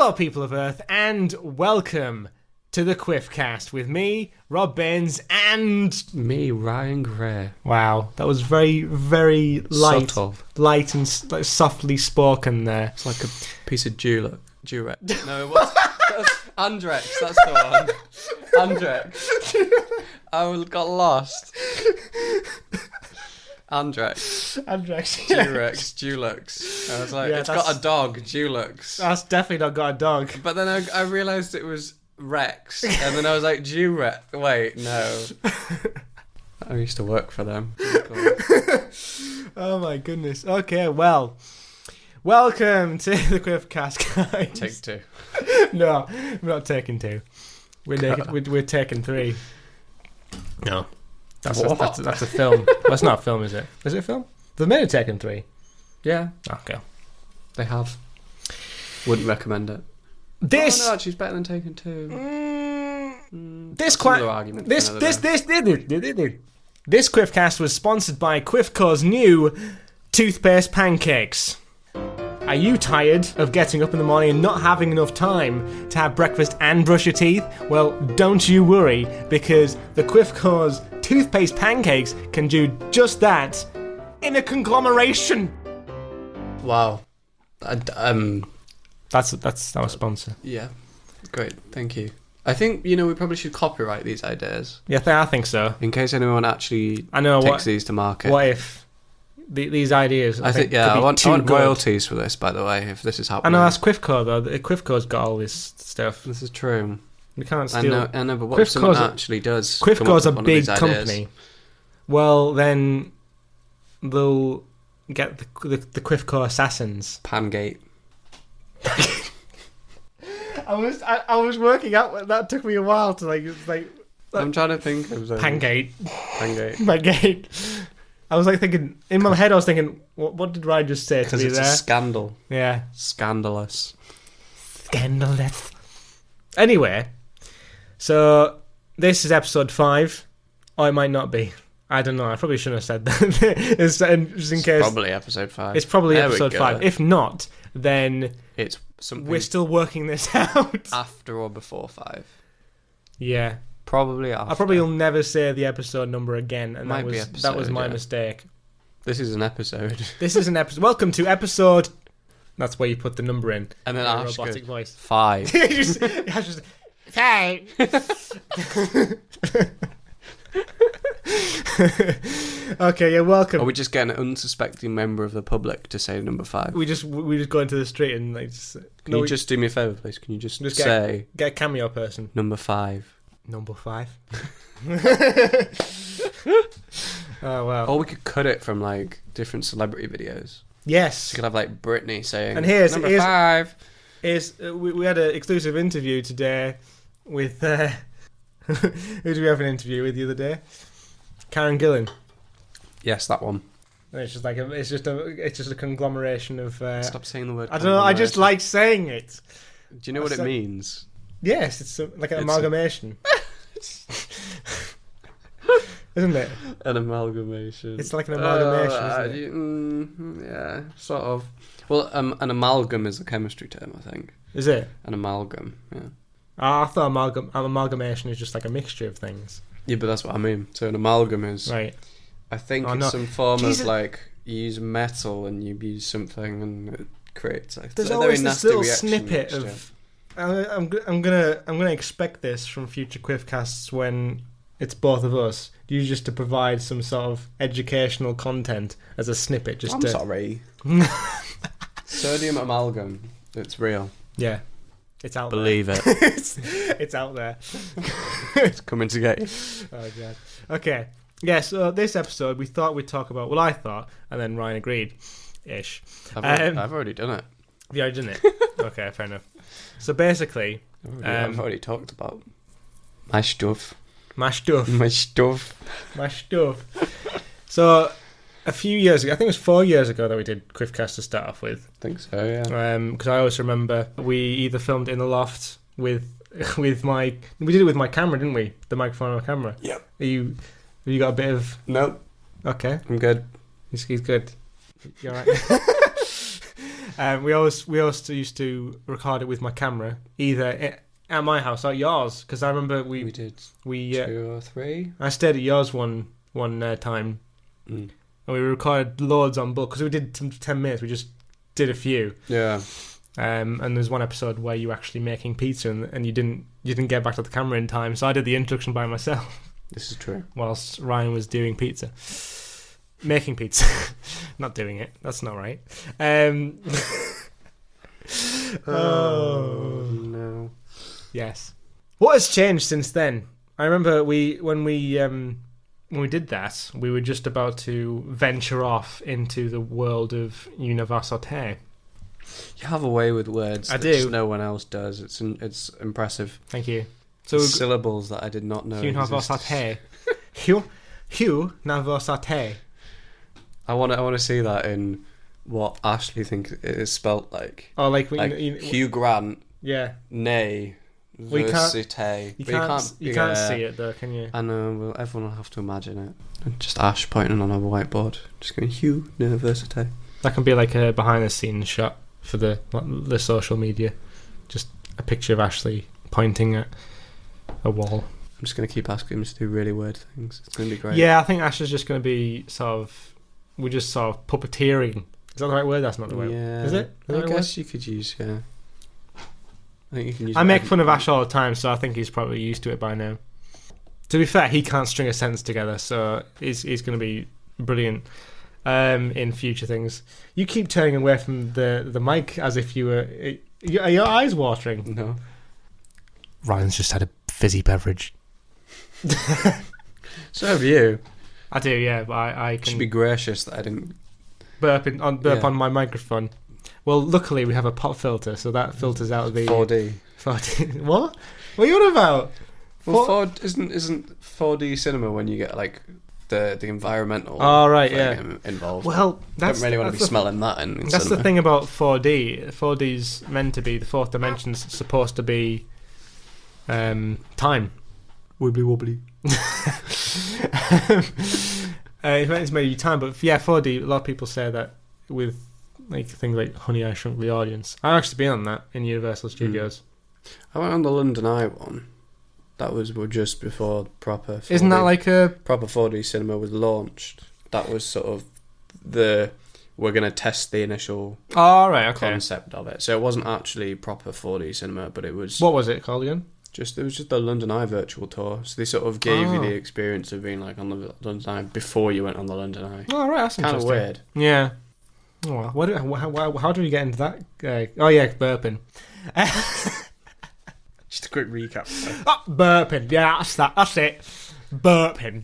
Hello, people of Earth, and welcome to the Quiffcast with me, Rob Baines, and... me, Ryan Gray. Wow, that was very, very light. Subtle. Light and softly spoken there. It's like a piece of Durex. No, what's... Andrex, that's the one. Andrex. I got lost. Andrex. Dulux. I was like, yeah, it's got a dog, Dulux. That's definitely not got a dog. But then I realised it was Rex, and then I was like, Durex. Wait, no. I used to work for them. Oh my goodness. Okay, well, welcome to the Quiffcast, guys. Take two. No, we're not taking two. We're taking three. No. That's a film. Well, it's not a film, is it? Is it a film? They've made a Taken 3. Yeah. Okay. They have. Wouldn't recommend it. This... Oh, no, actually, it's better than Taken 2. This Quiffcast was sponsored by Quiffco's new toothpaste pancakes. Are you tired of getting up in the morning and not having enough time to have breakfast and brush your teeth? Well, don't you worry, because the Quiffco's toothpaste pancakes can do just that in a conglomeration. Wow. That's our sponsor. Yeah. Great. Thank you. I think, we probably should copyright these ideas. Yeah, I think so. In case anyone actually takes these to market. What if these ideas... I think I want royalties for this, by the way, if this is happening. I know, that's Quiffco, though. Quiffco's got all this stuff. This is true. We can't steal... I know, but what if someone actually does... Quiffco's a big company. Well, then they'll get the Quiffco assassins. Pangate. I was working out... That took me a while to, I'm trying to think of... Pangate. Pangate. I was thinking, in my head I was thinking, what did Ryan just say to me there? Because it's a scandal. Yeah. Scandalous. Anyway, so this is episode 5. Or it might not be. I don't know, I probably shouldn't have said that. Just in case. It's probably episode 5. It's probably episode 5. If not, then it's something we're still working this out. After or before 5. Yeah. Probably after. I probably will never say the episode number again, and that was my mistake. This is an episode. This is an episode. Welcome to episode... That's where you put the number in. And then Ash robotic voice. 5. just 5. Okay, yeah, welcome. Are we just getting an unsuspecting member of the public to say number 5? We just go into the street and Can you just do me a favour, please? Can you just say... Get a cameo person. Number 5. Number 5. Oh, wow. Or we could cut it from, different celebrity videos. Yes. So you could have, Britney saying, and here's number 5. We had an exclusive interview today with... who did we have an interview with the other day? Karen Gillan. Yes, that one. And it's just a conglomeration of... Stop saying the word. I don't know, I just like saying it. Do you know what it means? Yes, it's like an amalgamation. Isn't it? An amalgamation. It's like an amalgamation, isn't it? Yeah, sort of. Well, an amalgam is a chemistry term, I think. Is it? An amalgam, yeah. I thought amalgamation is just like a mixture of things. Yeah, but that's what I mean. So an amalgam is... Right. I think it's some form of, you use metal and you use something and it creates... There's always this little snippet of... I'm gonna expect this from future Quiffcasts when it's both of us. You just to provide some sort of educational content as a snippet. Sorry. Sodium amalgam. It's real. Yeah, it's out. Believe there. it. It's out there. It's coming to get you. Oh god. Okay. Yeah. So this episode we thought we'd talk about. Well, I thought, and then Ryan agreed. Ish. I've already done it. Have you already done it? Okay, fair enough. So basically... I've already talked about my stuff. My stuff. My stuff. My stuff. So, a few years ago, I think it was 4 years ago that we did Quiffcast to start off with. I think so, yeah. Because I always remember we either filmed in the loft with my... We did it with my camera, didn't we? The microphone on my camera. Yep. Have you got a bit of... Nope. Okay. I'm good. He's good. You alright? We also used to record it with my camera, either at my house or yours, because I remember We did we 2 or 3. I stayed at yours one time, and we recorded loads on book because we did 10 minutes. We just did a few. Yeah. And there's one episode where you were actually making pizza, and you didn't get back to the camera in time, so I did the introduction by myself. This is true. Whilst Ryan was doing pizza. Making pizza. Not doing it. That's not right. Oh, no. Yes. What has changed since then? I remember when we did that, we were just about to venture off into the world of université. You have a way with words I that do. just no one else does. It's impressive. Thank you. So Syllables that I did not know existed. Université. I want to see that in what Ashley thinks it is spelt like. Oh, like Hugh Grant. Yeah. Nay. We can't- Versité. You But can't see it though, can you? I know. Well, everyone will have to imagine it. And just Ash pointing on a whiteboard, just going Hugh Université. That can be like a behind-the-scenes shot for the social media. Just a picture of Ashley pointing at a wall. I'm just going to keep asking him to do really weird things. It's going to be great. Yeah, I think Ashley's just going to be we're just sort of puppeteering. Is that the right word? That's not the word. Yeah. Is it? Is that I the right guess you could use, yeah. I think you can use I make fun of Ash all the time, so I think he's probably used to it by now. To be fair, he can't string a sentence together, so he's going to be brilliant in future things. You keep turning away from the mic as if you were... Are your eyes watering? No. Ryan's just had a fizzy beverage. So have you. I do, yeah, but I You can should be gracious that I didn't... burp on my microphone. Well, luckily we have a pop filter, so that filters out the 4D. 4D. What? What are you on about? Well, isn't 4D cinema when you get like the environmental? Oh, right, thing yeah. Involved. Well, I don't really want to be smelling that in That's cinema. the thing about 4D. 4D's meant to be, the fourth dimension's supposed to be time. Wibbly wobbly. It's maybe time, but yeah, 4D. A lot of people say that with like things like Honey, I Shrunk the Audience. I've actually been on that in Universal Studios. I went on the London Eye one. That was just before proper 4D. Isn't that like a proper 4D cinema was launched? That was sort of we're going to test the initial oh right okay concept of it. So it wasn't actually proper 4D cinema, but it was what was it called again? It was just the London Eye virtual tour. So they sort of gave you Oh. the experience of being like on the London Eye before you went on the London Eye. Oh right, that's Kind of interesting. weird. Yeah. Oh, well, how did we get into that? Oh yeah, burping. Just a quick recap. Burping. Yeah, that's it. Burping.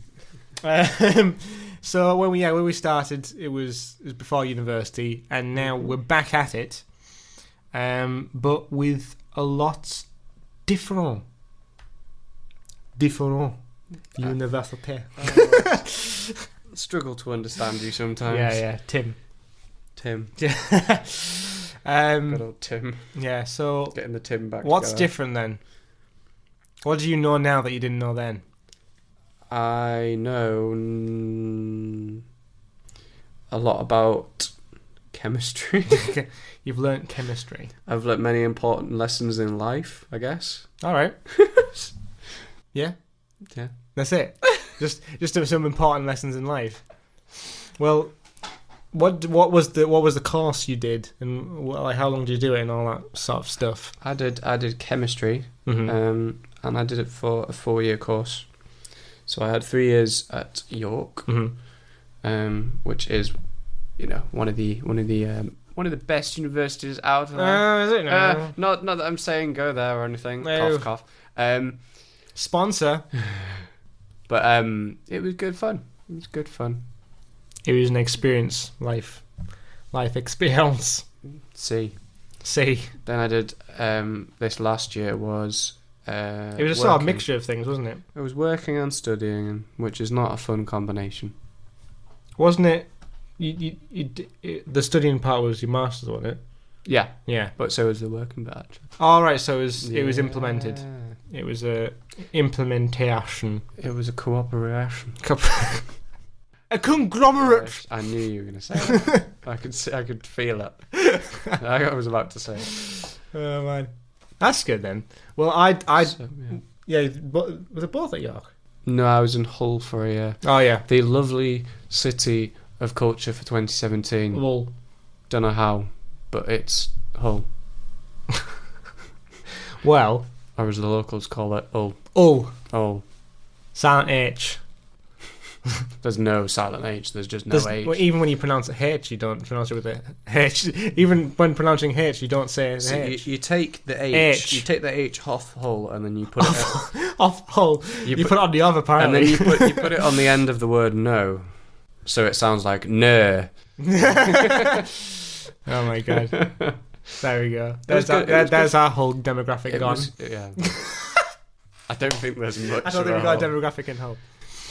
So when we started, it was before university, and now we're back at it, but with a lot different. Université. Struggle to understand you sometimes. Yeah, Tim. Good old Tim. Yeah. So Getting the Tim back. what's together. different then? What do you know now that you didn't know then? I know a lot about chemistry. You've learnt chemistry. I've learnt many important lessons in life, I guess. All right. Yeah. Yeah. That's it. just some important lessons in life. Well, what was the course you did, and how long did you do it, and all that sort of stuff? I did chemistry, Mm-hmm. and I did it for a 4-year course. So I had 3 years at York, which is, one of the best universities out there. Is it now? Not that I'm saying go there or anything. No. Cough, cough. Sponsor. But it was good fun. It was good fun. It was an experience, life experience. See. Then I did this last year was it was a sort of mixture of things, wasn't it? It was working and studying, which is not a fun combination. Wasn't it? The studying part was your masters, wasn't it? Yeah, Yeah. but so was the working bit actually. All right. So it was implemented. Yeah. It was a implementation. It was a cooperation. A conglomerate. I knew you were going to say that. I could feel it. I was about to say it. Oh man, that's good then. Well, I So, was it both at York? No, I was in Hull for a year. Oh yeah. The lovely city of culture for 2017. Well, Don't know how, but it's Hull. well. Or as the locals call it, Hull. Oh. Oh. Silent H. There's no silent H, there's just no H. Well, even when you pronounce a H, you don't pronounce it with a H. Even when pronouncing H, you don't say So H. you take the H, you take the H off Hull, and then you put it Off Hull. You put it on the other, and apparently. then you put it on the end of the word no, so it sounds like no. Oh my god. There we go. There's our whole demographic gone. Yeah. I don't think there's much. I don't think we've got a demographic in Hull.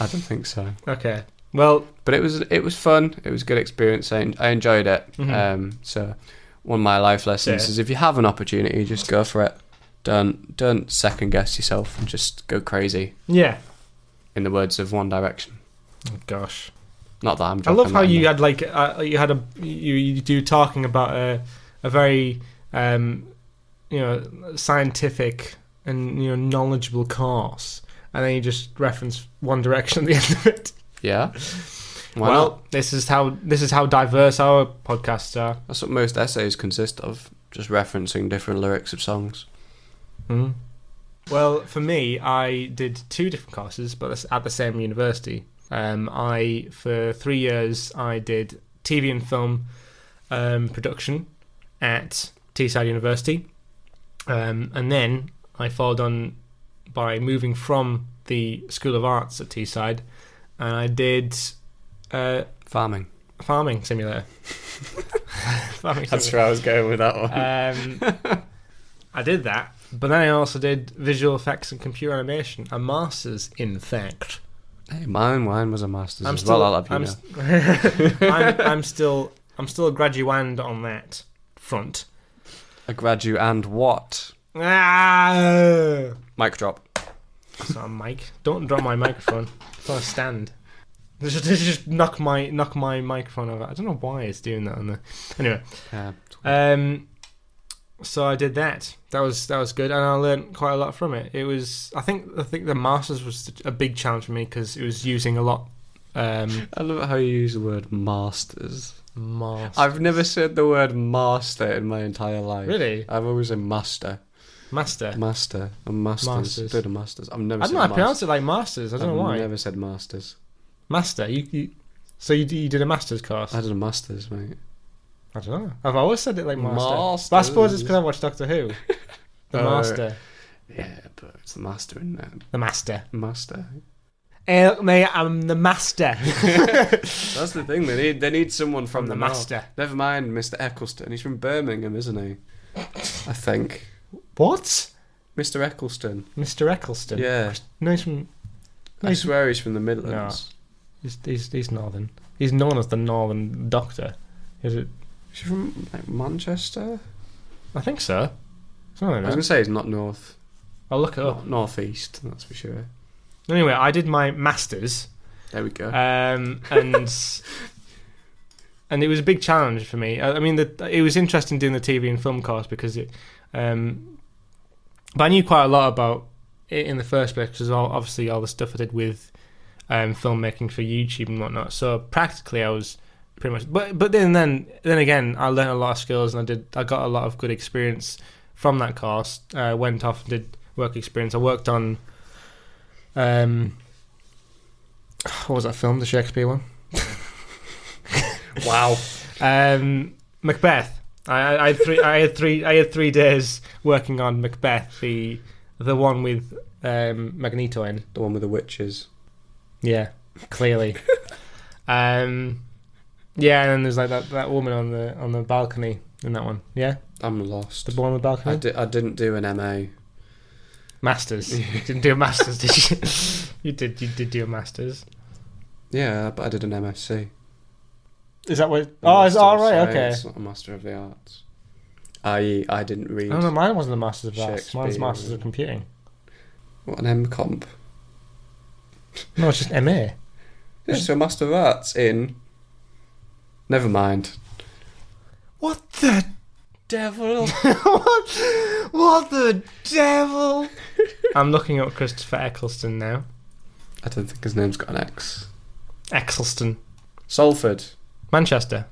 I don't think so. Okay. Well, but it was fun. It was a good experience. I enjoyed it. Mm-hmm. So one of my life lessons is if you have an opportunity, just go for it. Don't second guess yourself and just go crazy. Yeah. In the words of One Direction. Oh gosh. Not that I'm. I love how you had. had you do talking about a very scientific and knowledgeable course, and then you just reference One Direction at the end of it. Yeah. Why well, not? this is how diverse our podcasts are. That's what most essays consist of, just referencing different lyrics of songs. Mm. Well, for me, I did 2 different courses, but at the same university. For 3 years, I did TV and film production at Teesside University, and then I followed on by moving from the School of Arts at Teesside, and I did Farming simulator. That's where I was going with that one. I did that, but then I also did visual effects and computer animation, a master's in fact. Hey, mine was a master's as well. I'll have you know. I'm still a graduand on that front. A gradu and what? Ah! Mic drop. It's not a mic. Don't drop my microphone. It's on a stand. Just knock my microphone over. I don't know why it's doing that on the. Anyway. So I did that. That was good, and I learned quite a lot from it. It was. I think the masters was a big challenge for me because it was using a lot. I love how you use the word masters. Master. I've never said the word master in my entire life. Really? I've always said master. Master. And masters. Masters. Bit of masters. I've never. I don't know. I pronounce it like masters. I don't know why. I've never said masters. Master. So you did a master's course. I did a masters, mate. I don't know. I've always said it like master. Masters. But I suppose it's because I watched Doctor Who. The master. Yeah, but it's the master in there. The master. Master. Mate, I'm the master. That's the thing. They need someone from the the master. North. Never mind, Mr. Eccleston. He's from Birmingham, isn't he? I think. What? Mr. Eccleston. Mr. Eccleston. Yeah. No, he's from. I swear he's from the Midlands. No. He's northern. He's known as the Northern Doctor. Is it? Is he from like Manchester? I think so. Something like I was that. gonna say he's not north. I'll look it up. Northeast, that's for sure. Anyway, I did my masters. There we go. And it was a big challenge for me. I mean, it was interesting doing the TV and film course because it. But I knew quite a lot about it in the first place because obviously all the stuff I did with filmmaking for YouTube and whatnot. So practically, I was pretty much. But then again, I learned a lot of skills and I got a lot of good experience from that course. Went off and did work experience. I worked on. What was that film? The Shakespeare one. Wow. Macbeth. I had 3 days working on Macbeth, the one with Magneto in. The one with the witches. Yeah, clearly. Yeah, and then there's like that woman on the balcony in that one. Yeah, I'm lost. the one on the balcony. I didn't do an MA. Masters. You didn't do a masters, did you? You did do a masters. Yeah, but I did an MSc. Is that what? Oh, it's all right. Okay. It's not a Master of the Arts. I didn't read. Oh no, mine wasn't a Masters of Arts. Mine's Shakespeare. Masters of Computing. What, an M-Comp? No, it's just MA. Yeah, So Master of Arts in... Never mind. What the devil? what the devil? I'm looking up Christopher Eccleston now. I don't think his name's got an X. Eccleston. Salford. Manchester.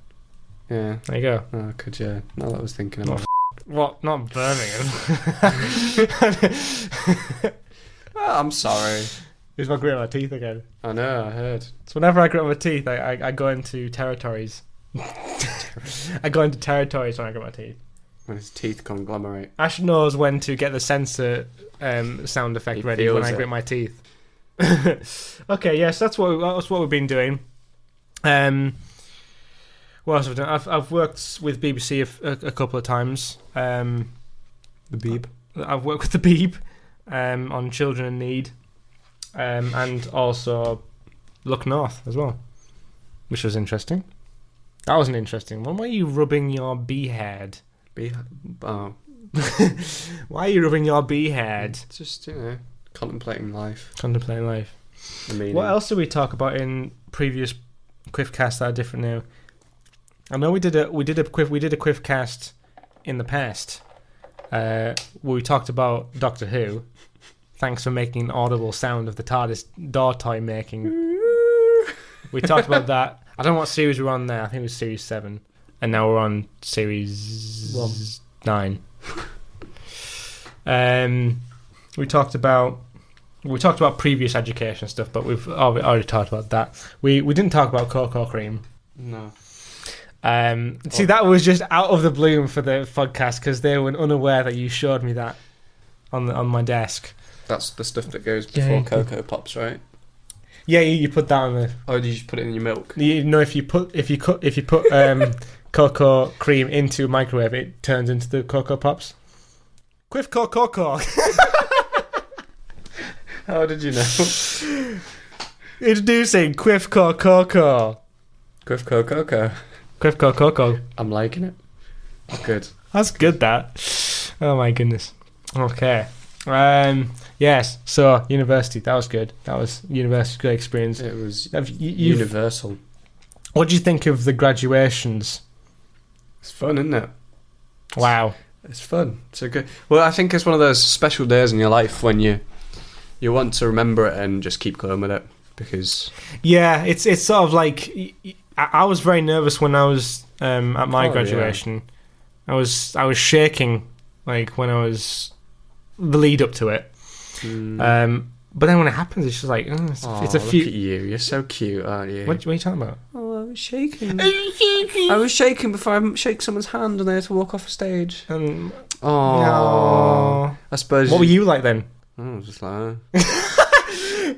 Yeah. There you go. Oh, could you? Now that I was thinking about What? Not Birmingham. I'm sorry. It's my grit on my teeth again. I know, I heard. So whenever I grit my teeth, I go into territories. I go into territories when I grit my teeth. When his teeth conglomerate. Ash knows when to get the sensor sound effect ready when I grit my teeth. Okay, yes, that's what we've been doing. What else have I done? I've worked with BBC a couple of times. The Beeb. I've worked with the Beeb on Children in Need, and also Look North as well, which was interesting. That was an interesting one. Why are you rubbing your bee head? Oh. Why are you rubbing your bee head? Just, contemplating life. Contemplating life. The meaning. What else did we talk about in previous Quiffcasts that are different now? I know we did a Quiffcast in the past where we talked about Doctor Who. Thanks for making an audible sound of the TARDIS door toy making. We talked about that. I don't know what series we were on there. I think it was series 7, and now we're on series 9. We talked about previous education stuff, but we've already talked about that. We didn't talk about cocoa cream. No. See, that was just out of the blue for the podcast because they were unaware that you showed me that on my desk. That's the stuff that goes before Cocoa Pops, right? Yeah, you put that on the. Oh, did you just put it in your milk? You know, if you put cocoa cream into a microwave, it turns into the Cocoa Pops. Quiff cocoa. How did you know? Introducing Quiff cocoa. Quiff Cocoa. Quiff cocoa. I'm liking it. Good. That's good. That. Oh my goodness. Okay. Yes. So university. That was good. That was university good experience. It was universal. What do you think of the graduations? It's fun, isn't it? Wow. It's fun. It's a good. Well, I think it's one of those special days in your life when you want to remember it and just keep going with it because. Yeah, it's sort of like I was very nervous when I was at my graduation. Yeah. I was shaking like when I was the lead up to it. But then when it happens, it's just like it's a few. Look at you! You're so cute, aren't you? What are you talking about? Oh, I was shaking. I was shaking before I shake someone's hand and they had to walk off a stage. No. I suppose. What were you like then? I was just like.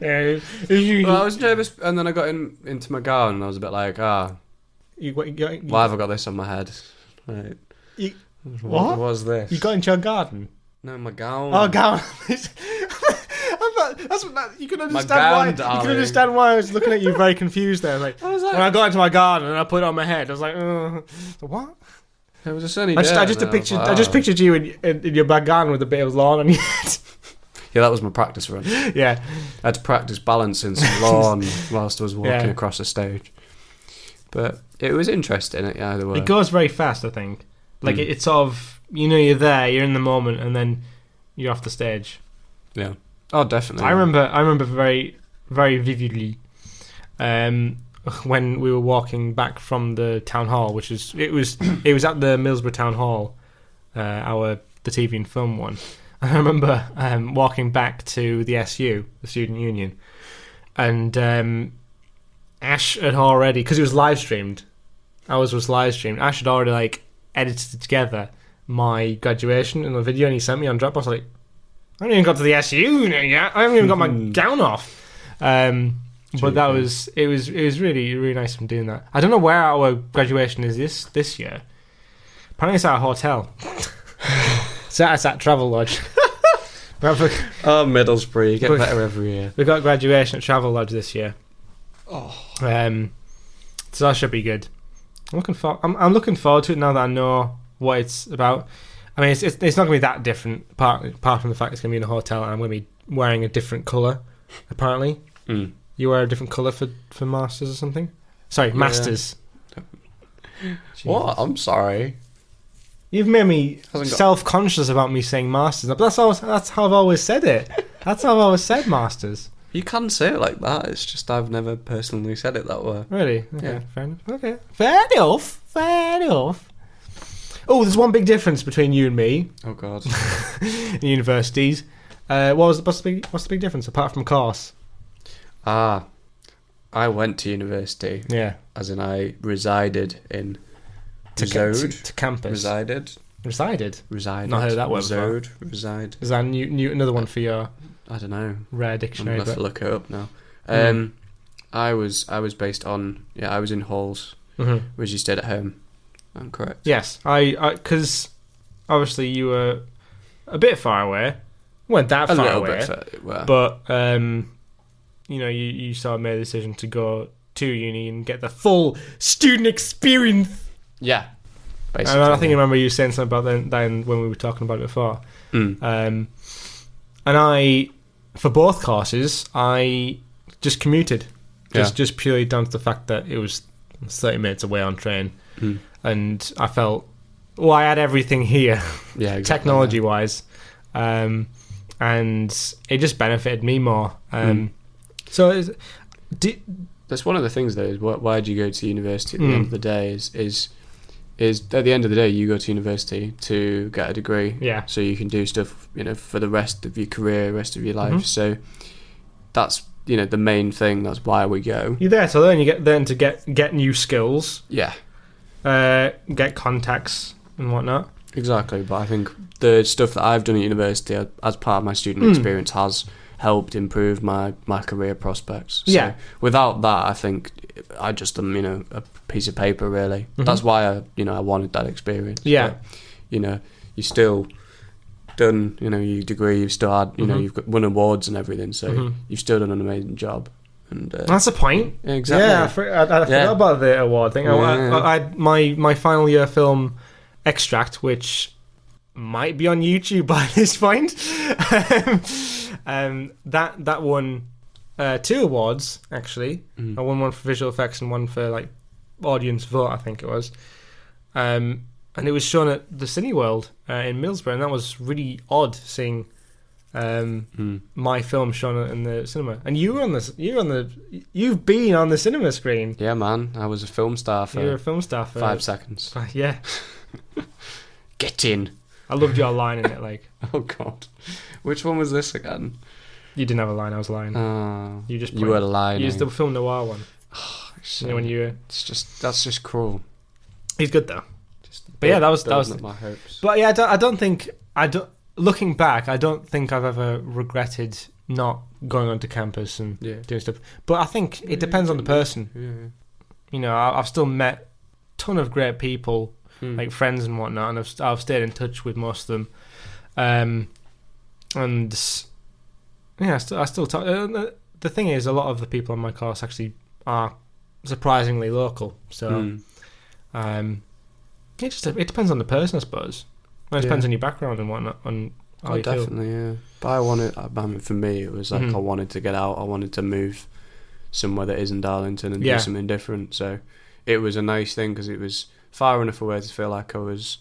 Well, I was nervous, and then I got into my gown, and I was a bit like, why have I got this on my head? Right. What was this? You got into your garden? No, my gown. Oh, gown. You can understand why. You can understand why I was looking at you very confused there. Like, when I got into my garden and I put it on my head, I was like, what? It was a sunny day. I just pictured you in your back garden with a bit of lawn on your head. Yeah, that was my practice run. Yeah, I had to practice balancing some lawn whilst I was walking across the stage. But it was interesting. Either way, it goes very fast. I think. Like it's sort of you're there, you're in the moment, and then you're off the stage. Yeah. Oh, definitely. I remember very, very vividly when we were walking back from the town hall, which is it was at the Middlesbrough Town Hall, the TV and film one. And I remember walking back to the SU, the Student Union, and Ash had already, because it was live streamed. Ours was live streamed. Ash had already edited together my graduation in a video, and he sent me on Dropbox. Like, I haven't even got to the SU yet. I haven't even got my gown off. But that was it was really, really nice from doing that. I don't know where our graduation is this year. Apparently it's at a hotel. It's at Travel Lodge. Middlesbrough, you get better every year. We've got graduation at Travel Lodge this year. So that should be good. I'm looking forward to it now that I know what it's about. I mean, it's not going to be that different, apart from the fact it's going to be in a hotel and I'm going to be wearing a different colour, apparently. You You wear a different colour for masters or something? Sorry, masters. What? I'm sorry. You've made me Hasn't got- self-conscious about me saying masters, but that's how I've always said it. That's how I've always said masters. You can say it like that. It's just I've never personally said it that way. Really? Okay, Yeah. fair enough. Okay, fair enough. Fair enough. Oh, there's one big difference between you and me Oh God. in universities. What's the big difference apart from course? I went to university. Yeah, As in, I resided in. to campus. Resided. Not heard that word before. Reside. Is that new another one for your I don't know. rare I'm dictionary? gonna have to look it up now. Mm. I was based on I was in halls, Mm-hmm. whereas you stayed at home. I'm correct. Yes, I because obviously you were a bit far away. Weren't that A far little away, bit, well, but you sort of made a decision to go to uni and get the full student experience. yeah. And Basically, I think I remember you saying something about then when we were talking about it before. Mm. And I, for both courses, I just commuted, just purely down to the fact that it was 30 minutes away on train, and I felt, I had everything here, Yeah, exactly, technology-wise, and it just benefited me more. So, that's one of the things though. Is why do you go to university at the end of the day? Is at the end of the day you go to university to get a degree, so you can do stuff for the rest of your career, rest of your life. So that's the main thing. That's why we go. You're there to learn. You to get new skills. Yeah, get contacts and whatnot. exactly. But I think the stuff that I've done at university as part of my student experience has helped improve my career prospects. So Yeah. without that, I think I just done a piece of paper really. That's why I wanted that experience. Yeah. But, you still done your degree. You've still had you've won awards and everything. So you've still done an amazing job. And That's the point. exactly. Yeah, I forgot about the award thing. I my final year film extract, which might be on YouTube by this point. That won 2 awards actually. I won one for visual effects and one for audience vote, I think it was. And it was shown at the Cineworld in Middlesbrough, and that was really odd seeing my film shown in the cinema. And you've been on the cinema screen. Yeah, man. I was a film star for You're a film star for 5 seconds. Yeah. Get in. I loved your line in it. Oh God, which one was this again? You didn't have a line. I was lying. You were lying. You used the film noir one. When you were. That's just cruel. He's good though. But yeah, that was up my hopes. But yeah, I don't think looking back, I don't think I've ever regretted not going onto campus and doing stuff. But I think it depends on the person. Yeah. I've still met a ton of great people, like friends and whatnot, and I've stayed in touch with most of them. And yeah, I still talk. The thing is, a lot of the people on my course actually are surprisingly local. So, it depends on the person, I suppose. It depends on your background and whatnot, on how you definitely, feel. yeah. But for me, it was like I wanted to get out. I wanted to move somewhere that isn't Darlington and do something different. So it was a nice thing because it was far enough away to feel like I was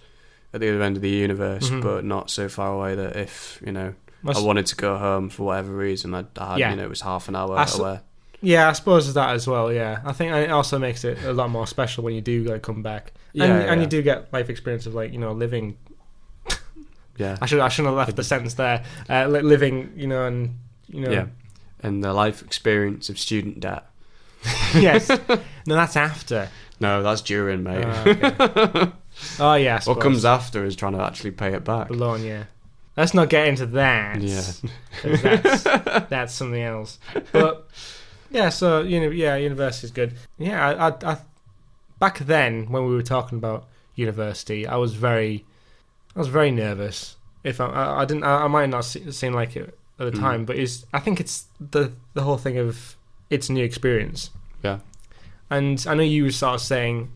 at the other end of the universe, but not so far away that if I wanted to go home for whatever reason, I had it was half an hour away. Yeah, I suppose that as well. Yeah, I think it also makes it a lot more special when you do come back, and you do get life experience of living. Yeah, I shouldn't have left the sentence there. Living, and and the life experience of student debt. Yes, no, that's after. No, that's during, mate. Okay. Oh yeah. What comes after is trying to actually pay it back. The loan, yeah. Let's not get into that. Yeah, 'cause that's something else. But yeah, so university is good. Yeah, I back then when we were talking about university, I was very nervous. If I might not seem like it at the time, but I think it's the whole thing of it's a new experience. Yeah. And I know you were sort of saying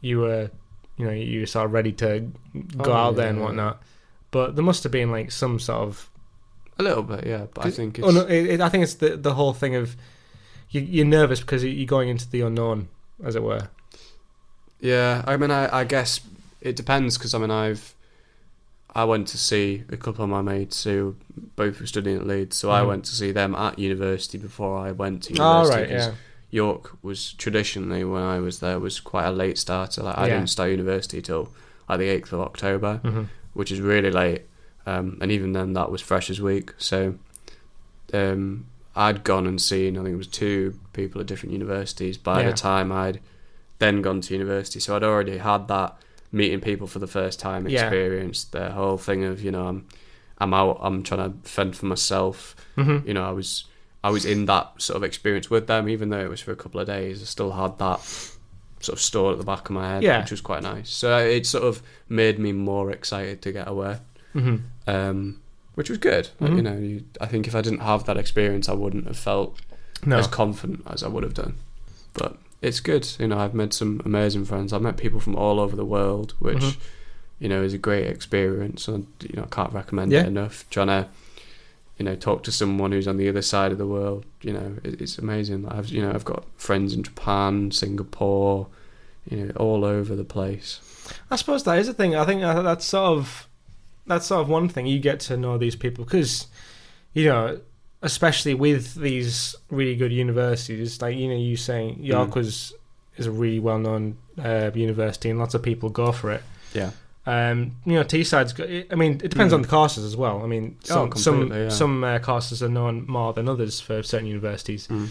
you were sort of ready to go out there and whatnot, but there must have been some sort of a little bit, yeah. But I think it's I think it's the whole thing of you're nervous because you're going into the unknown, as it were. Yeah, I mean, I guess it depends because I mean, I went to see a couple of my mates who both were studying at Leeds, so I went to see them at university before I went to university. Oh, right, yeah. York was traditionally, when I was there, was quite a late starter. Like I didn't start university till like the 8th of October, which is really late. And even then, that was Freshers' Week. So I'd gone and seen, I think it was 2 people at different universities by the time I'd then gone to university. So I'd already had that meeting people for the first time experience, the whole thing of, you know, I'm out, I'm trying to fend for myself. You know, I was in that sort of experience with them, even though it was for a couple of days. I still had that sort of stored at the back of my head, which was quite nice. So it sort of made me more excited to get away, which was good. Like, you know, I think if I didn't have that experience, I wouldn't have felt as confident as I would have done. But it's good. You know, I've made some amazing friends. I've met people from all over the world, which, you know, is a great experience. And, you know, I can't recommend it enough. Trying to, you know, talk to someone who's on the other side of the world, you know, it's amazing. I've got friends in Japan, Singapore, you know, all over the place. I suppose that is a thing. I think that's sort of one thing. You get to know these people because, you know, especially with these really good universities, like, you know, you saying York is a really well-known university and lots of people go for it. Yeah. You know, Teesside's got, I mean, it depends on the courses as well. I mean, some courses are known more than others for certain universities. And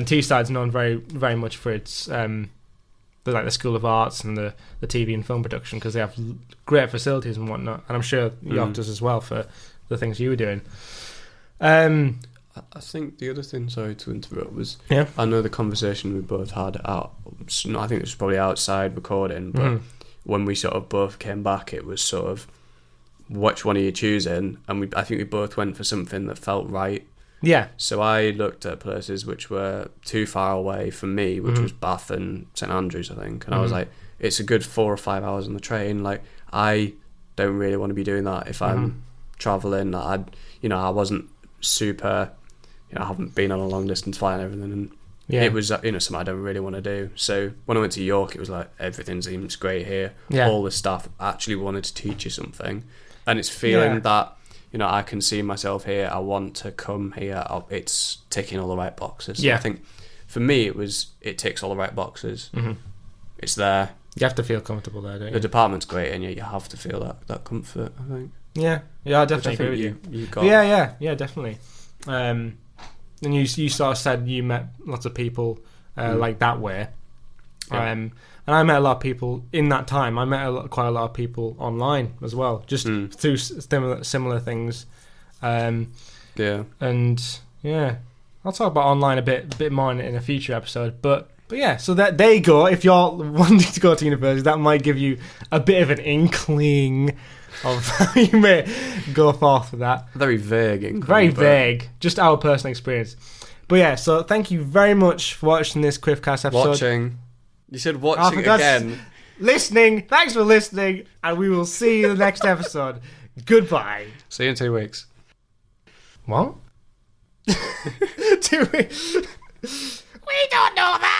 Teesside's known very, very much for its the School of Arts and the TV and film production, because they have great facilities and whatnot. And I'm sure York does as well for the things you were doing. I think the other thing, sorry to interrupt, was I know the conversation we both had I think it was probably outside recording, but when we sort of both came back, it was sort of, which one are you choosing? And I think we both went for something that felt right. Yeah. So I looked at places which were too far away from me, which was Bath and St Andrews, I think. And I was like, it's a good 4 or 5 hours on the train. Like, I don't really want to be doing that if I'm travelling. I wasn't super, you know, I haven't been on a long distance flight and everything. And it was, you know, something I don't really want to do. So when I went to York, it was like, everything seems great here. All the staff actually wanted to teach you something. And it's feeling that, you know, I can see myself here. I want to come here. It's ticking all the right boxes. So I think for me, it ticks all the right boxes. It's there. You have to feel comfortable there, don't you? The department's great, and you have to feel that comfort, I think. Yeah, I definitely agree with you. Yeah, definitely. And you sort of said you met lots of people like that way. And I met a lot of people in that time. I met quite a lot of people online as well, just through similar things. And I'll talk about online a bit more in a future episode. But yeah, so there you go. If you're wanting to go to university, that might give you a bit of an inkling of how you may go forth with that. Very vague inkling. Very vague. Just our personal experience. But yeah, so thank you very much for watching this Quiffcast episode. Watching. You said watching again. Listening. Thanks for listening. And we will see you in the next episode. Goodbye. See you in 2 weeks. What? 2 weeks? We don't know that.